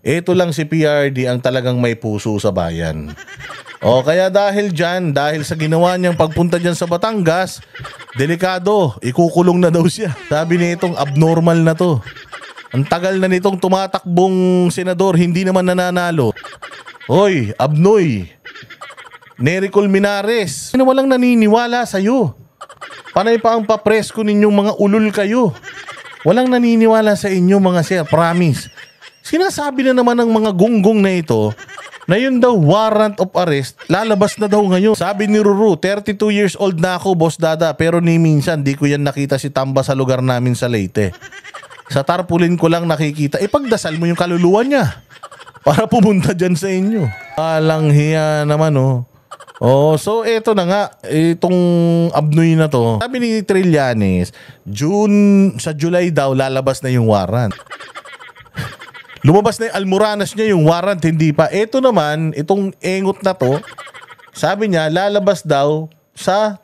Ito lang si PRD ang talagang may puso sa bayan. O kaya dahil dyan, dahil sa ginawa niyang pagpunta dyan sa Batangas, delikado, ikukulong na daw siya. Sabi nitong abnormal na to. Ang tagal na nitong tumatakbong senador, hindi naman nananalo. Hoy, Abnoy, Nery Colmenares, sino walang naniniwala sa'yo? Panay pa ang papresko ninyong mga ulol kayo. Walang naniniwala sa inyo mga sir, promise. Sinasabi na naman ng mga gunggong na ito na yun daw warrant of arrest, lalabas na daw ngayon. Sabi ni Ruru, 32 years old na ako, Boss Dada, pero ni minsan di ko yan nakita si Tamba sa lugar namin sa Leyte. Sa tarpaulin ko lang nakikita. Ipagdasal mo yung kaluluwa niya para pumunta dyan sa inyo. Alang hiya naman oh. Oh, so eto na nga, itong Abnoy na to. Sabi ni Trillanes, sa July daw lalabas na yung warrant. Lumabas na yung Almoranas niya, yung warrant, hindi pa. Ito naman, itong engot na to, sabi niya, lalabas daw sa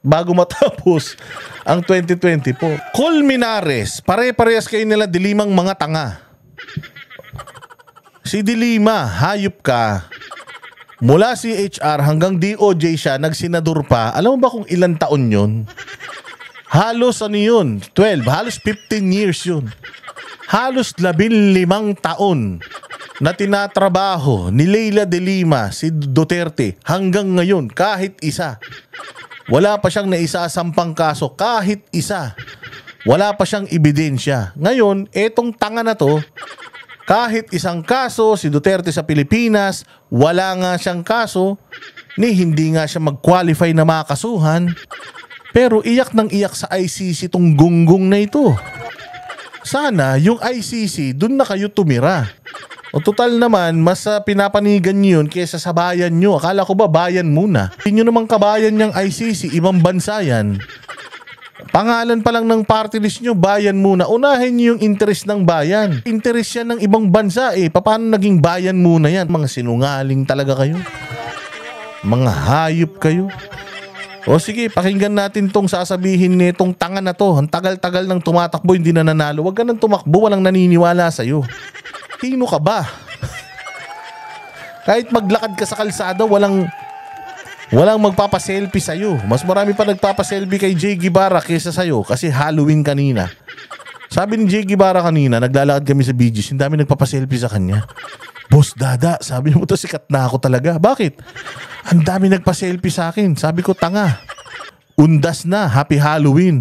bago matapos ang 2020 po. Colmenares, pare-parehas kayo nila dilimang mga tanga. Si Dilima, hayop ka. Mula CHR hanggang DOJ siya, nagsenador pa. Alam mo ba kung ilang taon yun? Halos ano yun? 12, halos 15 years yun. Halos 15 taon na tinatrabaho ni Leila de Lima, si Duterte, hanggang ngayon, kahit isa. Wala pa siyang naisasampang kaso, kahit isa. Wala pa siyang ebidensya. Ngayon, etong tanga na to, kahit isang kaso, si Duterte sa Pilipinas, wala nga siyang kaso, ni hindi nga siya mag-qualify na makasuhan, pero iyak ng iyak sa ICC tong gunggong na ito. Sana yung ICC, dun na kayo tumira. O total naman, mas pinapanigan nyo yun kaysa sa bayan nyo. Akala ko ba bayan muna? Hindi nyo namang kabayan niyang ICC, ibang bansa yan. Pangalan pa lang ng party list nyo, bayan muna. Unahin nyo yung interest ng bayan. Interest yan ng ibang bansa eh. Paano naging bayan muna yan? Mga sinungaling talaga kayo. Mga hayop kayo. O sige, pakinggan natin tong sasabihin nitong tanga na to. Ang tagal-tagal nang tumatakbo, hindi na nanalo. Huwag ka nang tumakbo, walang naniniwala sa'yo. Sino ka ba? Kahit maglakad ka sa kalsada, walang magpapaselfie sa'yo. Mas marami pa nagpapaselfie kay Jay Guevara kaysa sa'yo kasi Halloween kanina. Sabi ni Jay Guevara kanina, naglalakad kami sa BGs, hindi dami nagpapaselfie sa kanya. Boss Dada, sabi mo to, sikat na ako talaga. Bakit? Ang dami nagpa-selfie sa akin. Sabi ko, tanga. Undas na, happy Halloween.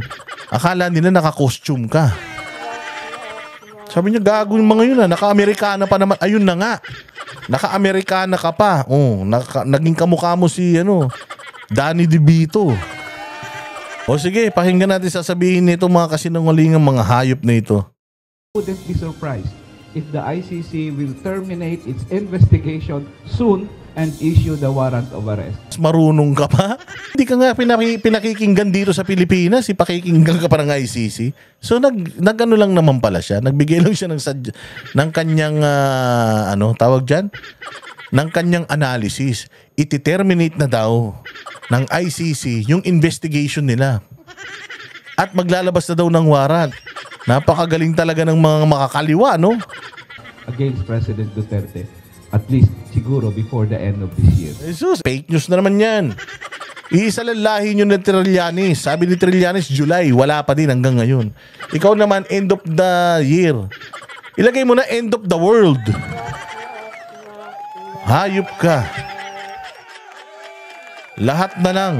Akala nila naka-costume ka. Sabi niya, gago yung mga yun naka-Amerikana pa naman. Ayun na nga. Naka-Amerikana ka pa. Oh, naging kamukha mo si Danny DeVito. O sige, pakinggan natin sasabihin nito mga kasinungalingang mga hayop na ito. Wouldn't be surprised if the ICC will terminate its investigation soon and issue the warrant of arrest. Marunong ka pa? Hindi ka nga pinakikinggan dito sa Pilipinas, ipakikinggan ka pa ng ICC. So nag-ano lang naman pala siya, nagbigay lang siya ng kanyang tawag diyan, ng kanyang analysis. Iti-terminate na daw ng ICC yung investigation nila. At maglalabas na daw ng warrant. Napakagaling talaga ng mga makakaliwa, no? Against President Duterte, at least siguro before the end of this year. Jesus, fake news na naman yan. Iisa lang lahi nyo na Trillanes. Sabi ni Trillanes, July, wala pa din hanggang ngayon. Ikaw naman, end of the year. Ilagay mo na end of the world. Hayop ka. Lahat na lang.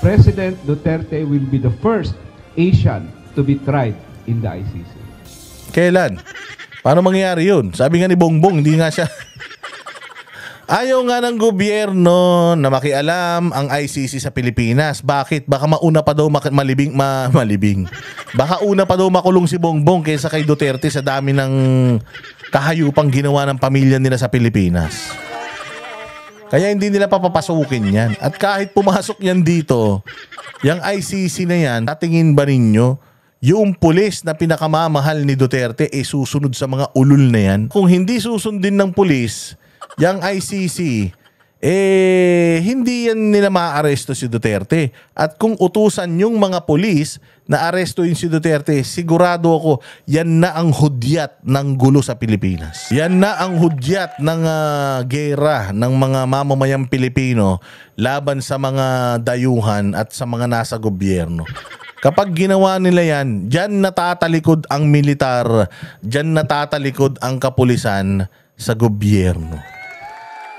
President Duterte will be the first Asian to be tried in the ICC. Kailan? Paano mangyayari yun? Sabi nga ni Bongbong, hindi nga siya. Ayaw nga ng gobyerno na makialam ang ICC sa Pilipinas. Bakit? Baka mauna pa daw malibing. Baka una pa daw makulong si Bongbong kaysa kay Duterte sa dami ng kahayupang ginawa ng pamilya nila sa Pilipinas. Kaya hindi nila papapasukin yan. At kahit pumasok yan dito, yung ICC na yan, tatingin ba ninyo, yung pulis na pinakamamahal ni Duterte susunod sa mga ulul na yan? Kung hindi susundin ng pulis, yung ICC, hindi yan nila maaaresto si Duterte. At kung utusan yung mga pulis na arestuin si Duterte, sigurado ako, yan na ang hudyat ng gulo sa Pilipinas. Yan na ang hudyat ng gera ng mga mamamayang Pilipino laban sa mga dayuhan at sa mga nasa gobyerno. Kapag ginawa nila yan, dyan natatalikod ang militar, dyan natatalikod ang kapulisan sa gobyerno.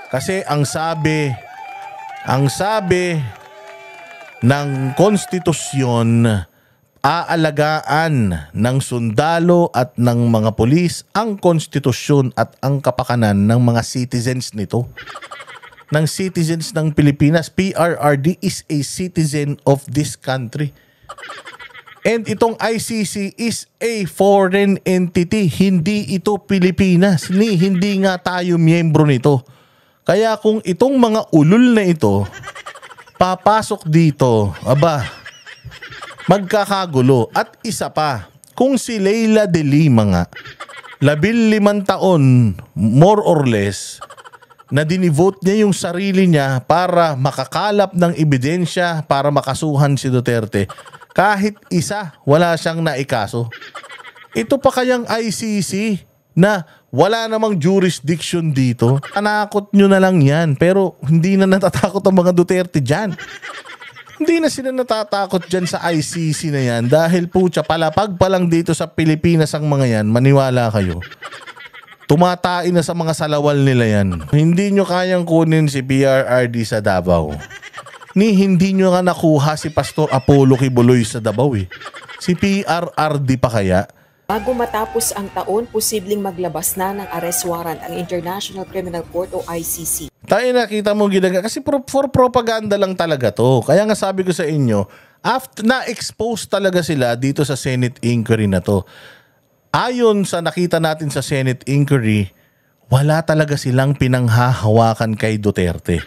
Kasi ang sabi ng konstitusyon, aalagaan ng sundalo at ng mga pulis ang konstitusyon at ang kapakanan ng mga citizens nito. Ng citizens ng Pilipinas. PRRD is a citizen of this country. And itong ICC is a foreign entity. Hindi ito Pilipinas. Hindi nga tayo miyembro nito. Kaya kung itong mga ulul na ito papasok dito, magkakagulo. At isa pa, kung si Leila de Lima nga, 15 taon, more or less, na dinivote niya yung sarili niya para makakalap ng ebidensya para makasuhan si Duterte, kahit isa, wala siyang naikaso. Ito pa kayang ICC na wala namang jurisdiction dito. Anakot nyo na lang yan. Pero hindi na natatakot ang mga Duterte dyan. Hindi na sila natatakot dyan sa ICC na yan. Dahil palapag pa lang dito sa Pilipinas ang mga yan, maniwala kayo. Tumatain na sa mga salawal nila yan. Hindi nyo kayang kunin si PRRD sa Davao. Hindi nyo nga nakuha si Pastor Apollo Kibuloy sa Davao eh. Si PRRD pa kaya? Bago matapos ang taon, posibleng maglabas na ng arrest warrant ang International Criminal Court o ICC. Tayo nakita mo ginagawa kasi for propaganda lang talaga to. Kaya nga sabi ko sa inyo, after na-expose talaga sila dito sa Senate inquiry na to. Ayon sa nakita natin sa Senate inquiry, wala talaga silang pinanghahawakan kay Duterte.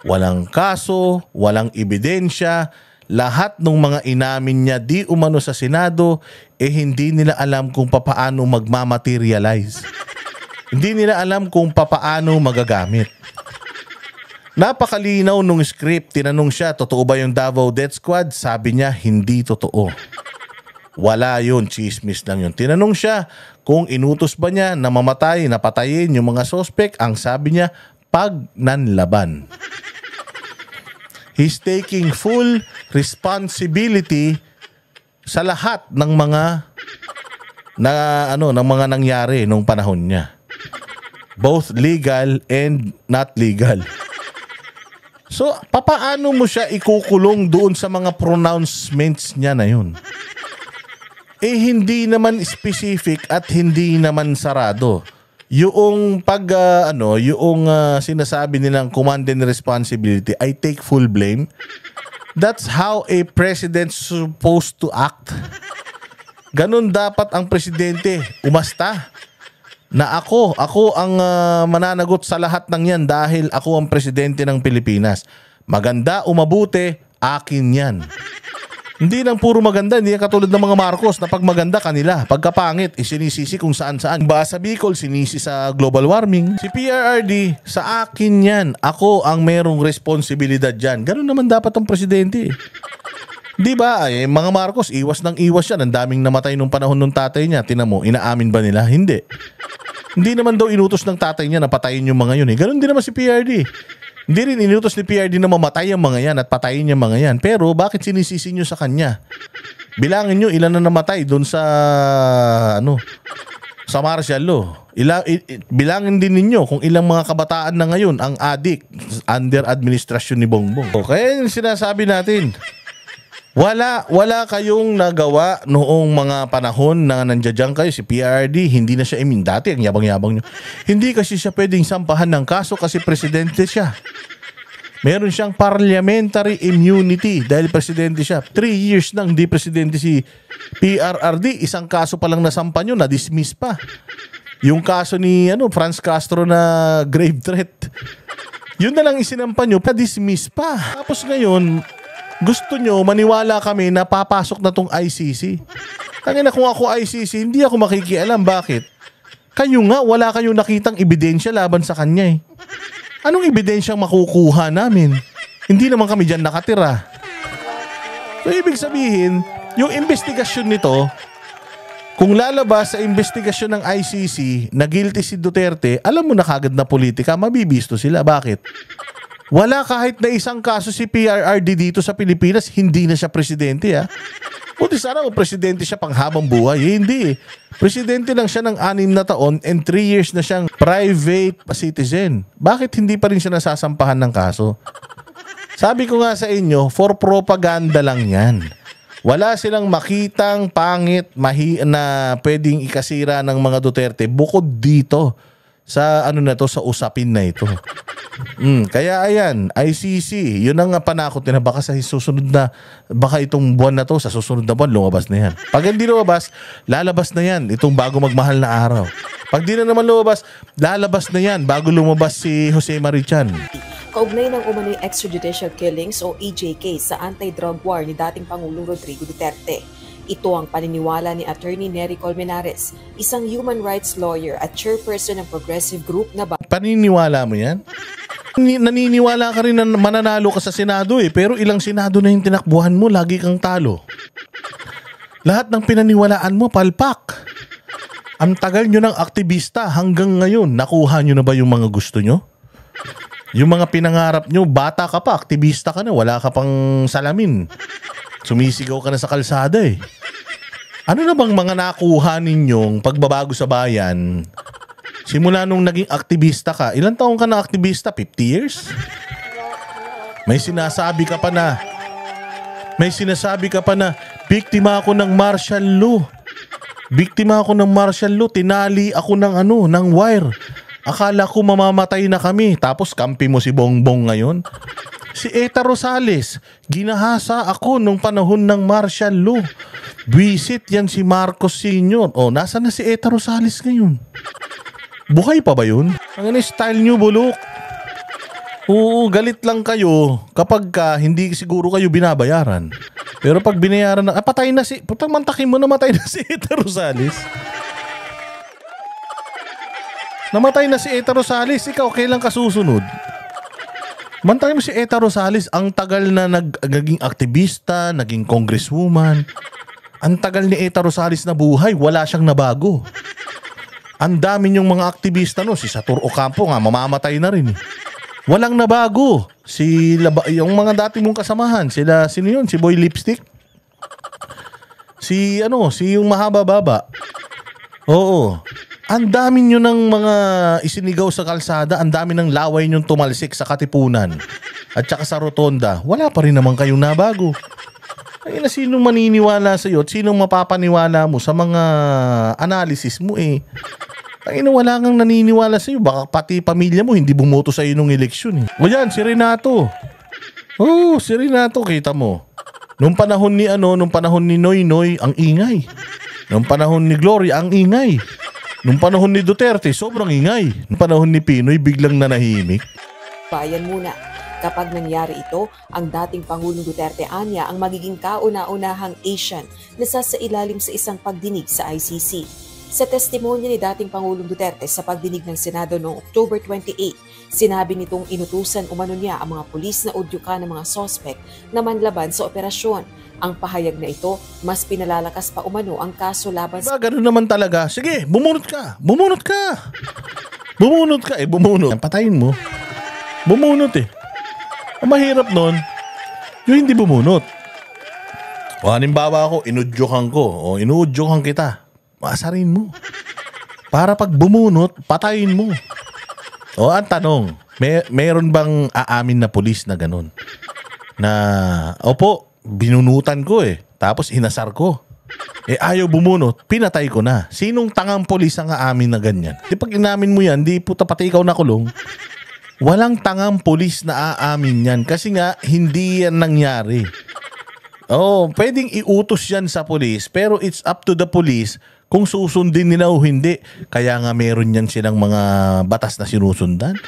Walang kaso, walang ebidensya. Lahat ng mga inamin niya di umano sa Senado, hindi nila alam kung papaano magmamaterialize. Hindi nila alam kung papaano magagamit. Napakalinaw nung script. Tinanong siya, totoo ba yung Davao Death Squad? Sabi niya, hindi totoo. Wala yun, chismis lang yun. Tinanong siya kung inutos ba niya na mamatay, napatayin yung mga suspect. Ang sabi niya, pag nanlaban. He's taking full responsibility sa lahat ng mga ng mga nangyari nung panahon niya. Both legal and not legal. So, papaano mo siya ikukulong doon sa mga pronouncements niya na yun? Hindi naman specific at hindi naman sarado. Yung sinasabi nilang command and responsibility, I take full blame. That's how a president supposed to act. Ganun dapat ang presidente. Umasta na ako ang mananagot sa lahat ng yan dahil ako ang presidente ng Pilipinas. Maganda o mabuti, akin yan. Hindi lang puro maganda, hindi katulad ng mga Marcos na pag maganda kanila, pagkapangit, sinisisi kung saan-saan. Ba sa Bicol, sinisi sa global warming. Si PRRD, sa akin yan. Ako ang merong responsibilidad dyan. Ganun naman dapat ang presidente. Di ba? Mga Marcos, iwas ng iwas yan. Ang daming namatay nung panahon ng tatay niya. Tingnan mo, inaamin ba nila? Hindi. Hindi naman daw inutos ng tatay niya na patayin yung mga yun. Ganun din naman si PRD. Hindi rin inutos ni PRD na mamatay ang mga yan at patayin yung mga yan. Pero bakit sinisisi nyo sa kanya? Bilangin nyo ilan na namatay doon sa sa martial law. Bilangin din ninyo kung ilang mga kabataan na ngayon ang adik under administrasyon ni Bongbong. Kaya yung sinasabi natin, wala kayong nagawa noong mga panahon na nandiyan kayo. Si PRD, hindi na siya dati ang yabang-yabang nyo. Hindi kasi siya pwedeng sampahan ng kaso kasi presidente siya. Meron siyang parliamentary immunity dahil presidente siya. 3 years nang hindi presidente si PRRD. Isang kaso pa lang nasampan yun, na-dismiss pa. Yung kaso ni Franz Castro na grave threat. Yun na lang isinampan nyo, na-dismiss pa. Tapos ngayon, gusto nyo maniwala kami na papasok na tong ICC. Tangina, kung ako ICC, hindi ako makikialam. Bakit? Kayo nga, wala kayong nakitang ebidensya laban sa kanya eh. Anong ebidensyang makukuha namin? Hindi naman kami dyan nakatira. So, ibig sabihin, yung investigasyon nito, kung lalabas sa investigasyon ng ICC na guilty si Duterte, alam mo na kagad na politika, mabibisto sila. Bakit? Wala kahit na isang kaso si PRRD dito sa Pilipinas, hindi na siya presidente ha. Buti sana o presidente siya panghabang buhay. Hindi eh. Presidente lang siya ng 6 na taon and 3 years na siyang private citizen. Bakit hindi pa rin siya nasasampahan ng kaso? Sabi ko nga sa inyo, for propaganda lang yan. Wala silang makitang pangit na pwedeng ikasira ng mga Duterte bukod dito sa ano na to, sa usapin na ito. Kaya ayan, ICC, yun ang panakot nila. Baka sa susunod na, baka itong buwan na to, sa susunod na buwan, lumabas na yan. Pag hindi lumabas, lalabas na yan, itong bago magmahal na araw. Pag di na naman lumabas, lalabas na yan, bago lumabas si Jose Marichan. Kaugnay ng umano'y extrajudicial killings o EJK sa anti-drug war ni dating Pangulong Rodrigo Duterte. Ito ang paniniwala ni Attorney Nery Colmenares, isang human rights lawyer at chairperson ng progressive group na Paniniwala mo yan? Naniniwala ka rin na mananalo ka sa Senado eh, pero ilang Senado na yung tinakbuhan mo, lagi kang talo. Lahat ng pinaniwalaan mo, palpak. Ang tagal nyo ng aktivista hanggang ngayon, nakuha nyo na ba yung mga gusto nyo? Yung mga pinangarap nyo, bata ka pa, aktivista ka na, wala ka pang salamin. Sumisigaw ka na sa kalsada eh. Ano na bang mga nakuha ninyong pagbabago sa bayan? Simula nung naging aktivista ka, ilang taong ka na aktivista? 50 years? May sinasabi ka pa na, biktima ako ng martial law. Biktima ako ng martial law, tinali ako ng wire. Akala ko mamamatay na kami, tapos kampi mo si Bongbong ngayon. Si Eta Rosales, ginahasa ako nung panahon ng martial law. Buisit yan si Marcos Sr. O, nasa na si Eta Rosales ngayon? Buhay pa ba yun? Ang style nyo, bulok. Oo, galit lang kayo kapag hindi siguro kayo binabayaran. Pero pag binayaran na, patay na si, putang mantakin mo, namatay na si Eta Rosales. Namatay na si Eta Rosales, ikaw kailan ka susunod? Mantakin mo si Eta Rosales, ang tagal na naging aktivista, naging congresswoman. Ang tagal ni Eta Rosales na buhay, wala siyang nabago. Ang dami niyong mga aktivista, no? Si Satur Ocampo nga, mamamatay na rin. Walang nabago. Yung mga dati mong kasamahan, sino yun? Si Boy Lipstick? Si yung mahaba-baba. Oo. Ang dami nyo ng mga isinigaw sa kalsada, ang dami ng laway nyong tumalsik sa Katipunan at saka sa Rotonda. Wala pa rin naman kayong nabago. Ay na, sinong maniniwala sa iyo at sinong mapapaniwala mo sa mga analysis mo eh. Ay na, wala kang naniniwala sa iyo. Baka pati pamilya mo hindi bumoto sa iyo nung eleksyon eh. O yan, si Renato. Oo, si Renato, kita mo. Nung panahon ni Noy Noy, ang ingay. Nung panahon ni Gloria, ang ingay. Nung panahon ni Duterte, sobrang ingay. Nung panahon ni Pinoy, biglang nanahimik. bayan muna. Kapag nangyari ito, ang dating Pangulong Duterte anya ang magiging kauna-unahang Asian na sasailalim sa isang pagdinig sa ICC. Sa testimonya ni dating Pangulong Duterte sa pagdinig ng Senado noong October 28, sinabi nitong inutusan umano niya ang mga pulis na udyukan ng mga sospek na manlaban sa operasyon. Ang pahayag na ito, mas pinalalakas pa umano ang kaso laban sa... Ganun naman talaga. Sige, bumunot ka. Bumunot ka. Bumunot ka. Bumunot. Patayin mo. Bumunot eh. Ang mahirap nun, yung hindi bumunot. O halimbawa ako, inudyukan ko. O inudyukan kita. Maasarin mo. Para pag bumunot, patayin mo. O ang tanong, mayroon bang aamin na pulis na ganun? Na, opo, binunutan ko eh. Tapos inasar ko. Eh ayaw bumunot, pinatay ko na. Sinong tangang pulis ang aamin na ganyan? Di pag inamin mo yan, di puta pati ikaw nakulong. Walang tangang pulis na aamin yan. Kasi nga, hindi yan nangyari. Oh, pwedeng iutos yan sa pulis. Pero it's up to the police kung susundin nila o hindi. Kaya nga meron yan silang mga batas na sinusundan.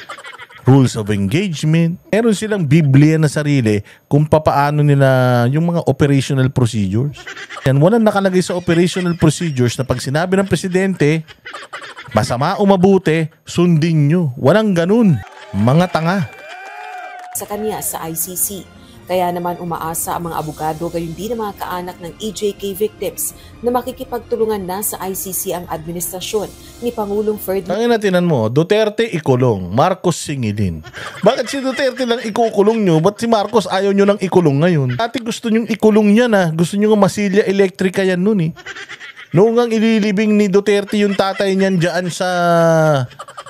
Rules of engagement. Meron silang Biblia na sarili kung papaano nila yung mga operational procedures. Yan, walang nakalagay sa operational procedures na pag sinabi ng presidente, masama o mabuti, sundin nyo. Walang ganun. Mga tanga. Sa kanya sa ICC. Kaya naman umaasa ang mga abogado gayon din ang mga kaanak ng EJK victims na makikipagtulungan na sa ICC ang administrasyon ni Pangulong Ferdinand. Tangina, tinan mo, Duterte ikulong, Marcos singilin. Bakit si Duterte lang ikukulong nyo? Ba't si Marcos ayaw nyo lang ikulong ngayon? Dati gusto nyong ikulong yan Gusto nyo nga masilya elektrika yan nun Noong ang ililibing ni Duterte yung tatay niyan dyan sa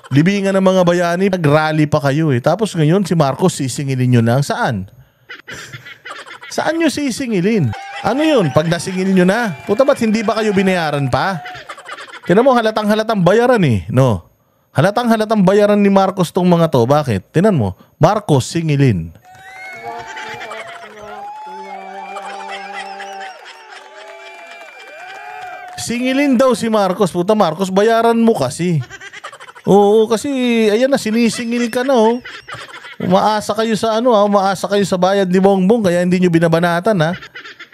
libingan ng mga bayani, nag-rally pa kayo Tapos ngayon si Marcos sisingilin nyo lang. Saan? Saan nyo sisingilin? Ano yun? Pag nasingilin nyo na? Puta, ba't hindi ba kayo binayaran pa? Tinan mo, halatang-halatang bayaran no? Halatang-halatang bayaran ni Marcos tong mga to. Bakit? Tinan mo, Marcos singilin. Singilin daw si Marcos. Puta, Marcos, bayaran mo kasi. Oo, kasi ayan na, sinisingil ka na Umaasa kayo sa umaasa kayo sa bayad ni Bongbong kaya hindi nyo binabanatan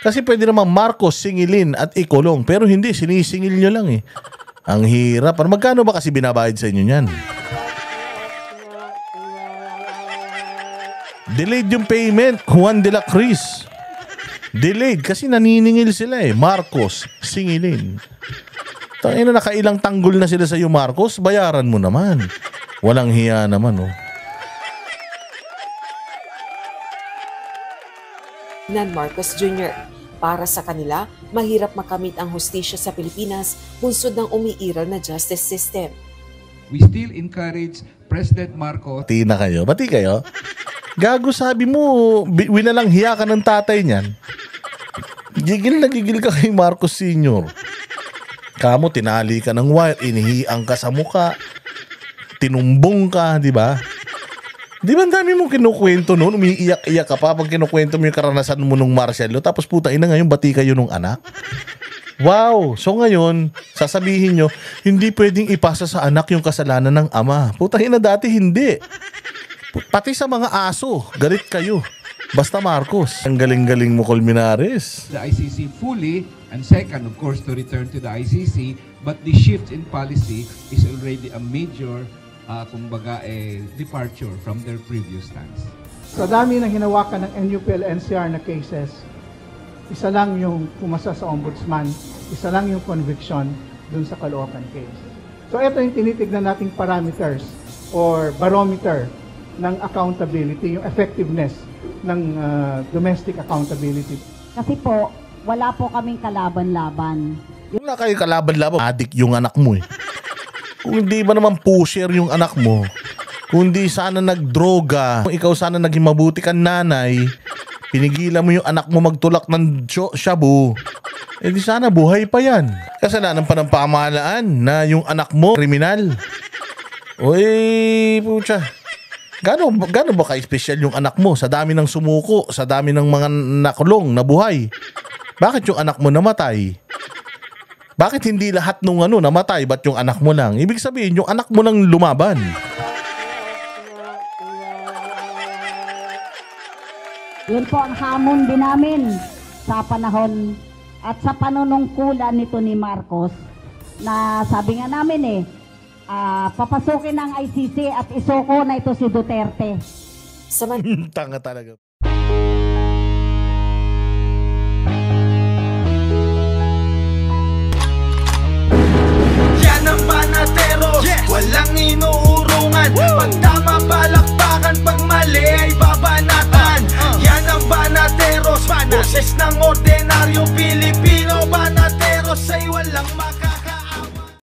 Kasi pwede naman Marcos singilin at ikulong pero hindi, sinisingil nyo lang Ang hirap. Magkano ba kasi binabayad sa inyo niyan? Delayed yung payment, Juan de la Cruz. Delayed kasi naniningil sila Marcos singilin. Tangina, nakailang tanggol na sila sa iyo Marcos, bayaran mo naman. Walang hiya naman Nan Marcos Jr. Para sa kanila, mahirap makamit ang hustisya sa Pilipinas bunsod ng umiiral na justice system. We still encourage President Marcos. Bati na kayo? Bati kayo? Gago, sabi mo, winalang hiya ka ng tatay niyan. Gigil na gigil ka kay Marcos Sr. Kamo, tinali ka ng wire, inihiang ka sa muka, tinumbong ka, di ba? Di ba ang dami mong kinukwento noon? Umiiyak-iyak ka pa pag kinukwento mo yung karanasan mo nung martial law. Tapos puta ina ngayon, bati kayo nung anak. Wow! So ngayon, sasabihin nyo, hindi pwedeng ipasa sa anak yung kasalanan ng ama. Puta ina, dati hindi. Pati sa mga aso, galit kayo. Basta Marcos. Ang galing-galing mo, Colmenares. The ICC fully, and second, of course, to return to the ICC, but the shift in policy is already a major kumbaga departure from their previous stance. Sa dami ng hinawakan ng NUPL-NCR na cases, isa lang yung pumasa sa ombudsman, isa lang yung conviction dun sa Caloocan case. So ito yung tinitignan nating parameters or barometer ng accountability, yung effectiveness ng domestic accountability. Kasi po, wala po kaming kalaban-laban. Wala kayo kalaban-laban, adik yung anak mo Kung hindi ba naman pusher yung anak mo, kung hindi sana nagdroga, kung ikaw sana naging mabuti kang nanay, pinigilan mo yung anak mo magtulak ng shabu, di sana buhay pa yan. Kasalanan pa ng pamahalaan na yung anak mo kriminal. Pucha. Gano ba ka-special yung anak mo sa dami ng sumuko, sa dami ng mga nakulong, nabuhay? Bakit yung anak mo namatay? Bakit hindi lahat nung namatay? Ba't yung anak mo lang? Ibig sabihin, yung anak mo lang lumaban. Yun po ang hamon din namin sa panahon at sa panunungkulan nito ni Marcos na sabi nga namin papasukin ng ICC at isuko na ito si Duterte. Tanga talaga. Yan ang Banateros, walang inuurungan. Pag tama palakpakan, pag mali ay babanatan. Yan ang Banateros, boses ng order.